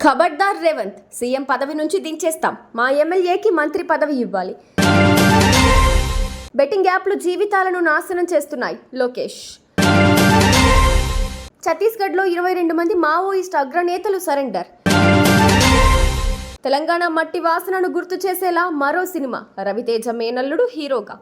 ఖబర్దార్ రేవంత్, సీఎం పదవి నుంచి దించేస్తాం, మా ఎమ్మెల్యేకి మంత్రి పదవి ఇవ్వాలి. బెట్టింగ్ యాప్లు జీవితాలను నాశనం చేస్తున్నాయి, లోకేష్. ఛత్తీస్గఢ్లో 22 మంది మావోయిస్ట్ అగ్రనేతలు సరెండర్. తెలంగాణ మట్టి వాసనను గుర్తు చేసేలా మరో సినిమా, రవితేజ మేనల్లుడు హీరోగా.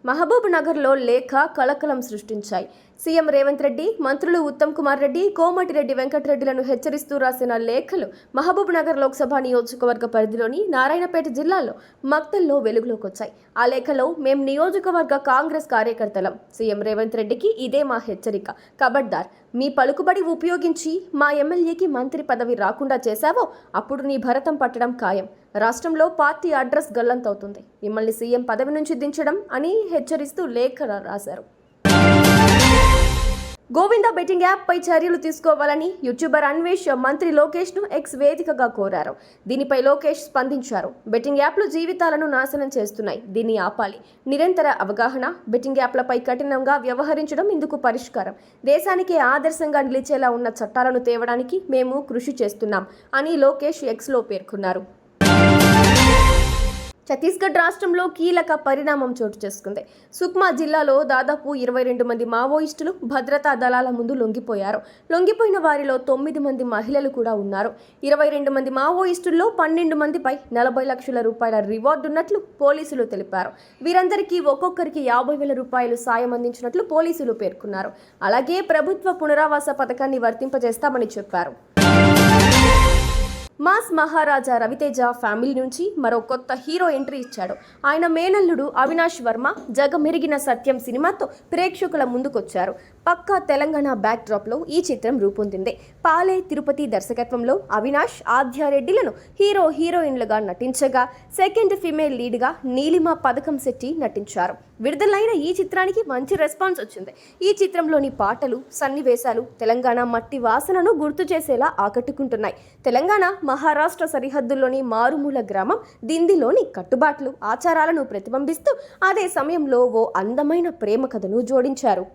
మహబూబ్ నగర్లో లేఖ కలకలం సృష్టించాయి. సీఎం రేవంత్ రెడ్డి, మంత్రులు ఉత్తమ్ కుమార్ రెడ్డి, కోమటిరెడ్డి వెంకటరెడ్డిలను హెచ్చరిస్తూ రాసిన లేఖలు మహబూబ్ నగర్ లోక్సభ నియోజకవర్గ పరిధిలోని నారాయణపేట జిల్లాలో మక్తల్లో వెలుగులోకి వచ్చాయి. ఆ లేఖలో, మేం నియోజకవర్గ కాంగ్రెస్ కార్యకర్తలం, సీఎం రేవంత్ రెడ్డికి ఇదే మా హెచ్చరిక. ఖబర్దార్, మీ పలుకుబడి ఉపయోగించి మా ఎమ్మెల్యేకి మంత్రి పదవి రాకుండా చేశావో అప్పుడు నీ భరతం పట్టడం ఖాయం. రాష్ట్రంలో పార్టీ అడ్రస్ గల్లంతవుతుంది. మిమ్మల్ని సీఎం పదవి నుంచి దించడం అని హెచ్చరిస్తూ లేఖ రాశారు. గోవింద బెట్టింగ్ యాప్ పై చర్యలు తీసుకోవాలని యూట్యూబర్ అన్వేష్ మంత్రి లోకేష్ ను ఎక్స్ వేదికగా కోరారు. దీనిపై లోకేష్ స్పందించారు. బెట్టింగ్ యాప్లు జీవితాలను నాశనం చేస్తున్నాయి, దీన్ని ఆపాలి. నిరంతర అవగాహన, బెట్టింగ్ యాప్లపై కఠినంగా వ్యవహరించడం ఇందుకు పరిష్కారం. దేశానికి ఆదర్శంగా నిలిచేలా ఉన్న చట్టాలను తేవడానికి మేము కృషి చేస్తున్నాం అని లోకేష్ ఎక్స్లో పేర్కొన్నారు. ఛత్తీస్గఢ్ రాష్ట్రంలో కీలక పరిణామం చోటు చేసుకుంది. సుక్మా జిల్లాలో దాదాపు 22 మంది మావోయిస్టులు భద్రతా దళాల ముందు లొంగిపోయారు. లొంగిపోయిన వారిలో 9 మంది మహిళలు కూడా ఉన్నారు. 22 మంది మావోయిస్టుల్లో 12 మందిపై 40 లక్షల రూపాయల రివార్డు ఉన్నట్లు పోలీసులు తెలిపారు. వీరందరికీ ఒక్కొక్కరికి 50,000 రూపాయలు సాయం అందించినట్లు పోలీసులు పేర్కొన్నారు. అలాగే ప్రభుత్వ పునరావాస పథకాన్ని వర్తింపజేస్తామని చెప్పారు. మాస్ మహారాజా రవితేజ ఫ్యామిలీ నుంచి మరో కొత్త హీరో ఎంట్రీ ఇచ్చాడు. ఆయన మేనల్లుడు అవినాష్ వర్మ జగమెరిగిన సత్యం సినిమాతో ప్రేక్షకుల ముందుకొచ్చారు. పక్కా తెలంగాణ బ్యాక్ డ్రాప్ లో ఈ చిత్రం రూపొందింది. పాలే తిరుపతి దర్శకత్వంలో అవినాష్, ఆద్యారెడ్డిలను హీరోయిన్లుగా నటించగా, సెకండ్ ఫీమేల్ లీడ్ గా నీలిమ పథకం శెట్టి నటించారు. విడుదలైన ఈ చిత్రానికి మంచి రెస్పాన్స్ వచ్చింది. ఈ చిత్రంలోని పాటలు, సన్నివేశాలు తెలంగాణ మట్టి వాసనను గుర్తు చేసేలా ఆకట్టుకుంటున్నాయి. తెలంగాణ మహారాష్ట్ర సరిహద్దుల్లోని మారుమూల గ్రామం దిందిలోని కట్టుబాట్లు, ఆచారాలను ప్రతిబింబిస్తూ అదే సమయంలో ఓ అందమైన ప్రేమ కథను జోడించారు.